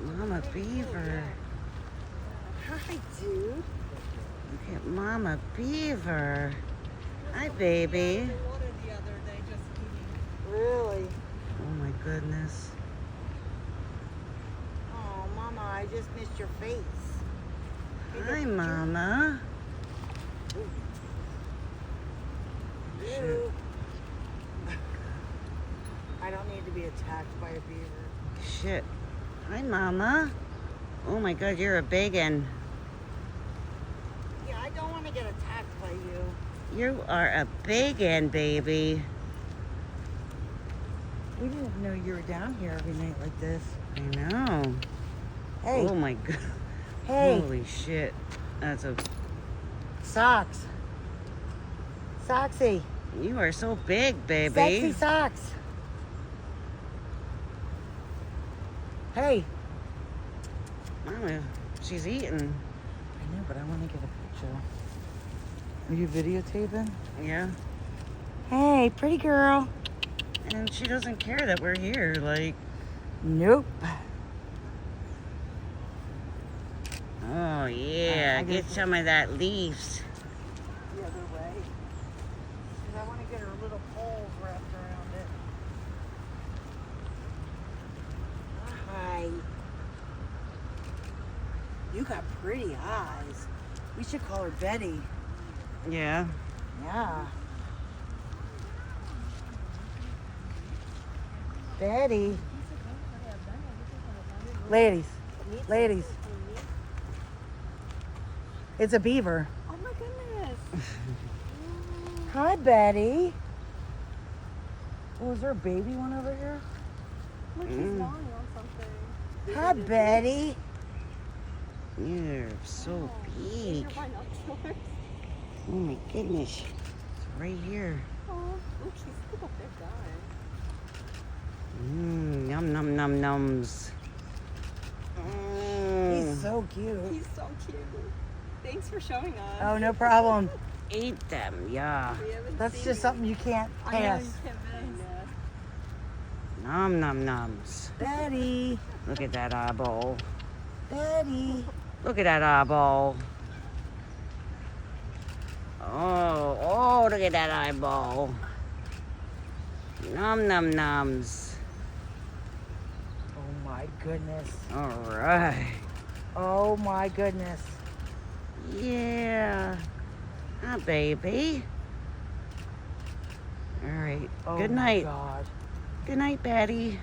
Mama beaver. Hi, dude. Look at Mama beaver. Hi, baby. Really? Oh my goodness. Oh, Mama, I just missed your face. Hi, Mama. Ew. I don't need to be attacked by a beaver. Shit. Hi, Mama. Oh my God, you're a big one. Yeah, I don't want to get attacked by you. You are a big one, baby. We didn't know you were down here every night like this. I know. Hey. Oh my God. Hey. Holy shit. That's a... Socks. Soxy. You are so big, baby. Sexy socks. Hey. Mama, she's eating. I know, but I want to get a picture. Are you videotaping? Yeah. Hey, pretty girl. And she doesn't care that we're here. Like, Nope. oh yeah, I get guess- some of that leaves. The other way. Because I want to get her little poles wrapped around it. Hi. You got pretty eyes. We should call her Betty. Yeah. Yeah. Betty. Ladies. Ladies. It's a beaver. Oh my goodness. Hi, Betty. Oh, is there a baby one over here? Look, he's gnawing on something. Hi, Betty. You're so big. Your binoculars. Oh my goodness. It's right here. Oh, oops, he's a big guy. Num num num nums. He's so cute. He's so cute. Thanks for showing us. Oh, no problem. Eat them, yeah. We haven't That's seen just something you can't I know, pass. you can't miss. Nom nom nums. Betty. Look at that eyeball. Betty. Look at that eyeball. Oh, look at that eyeball. Nom nom nums. Oh, my goodness. All right. Oh, my goodness. Yeah. Hi, baby. All right. Oh, Good my night. God. Good night, Patty.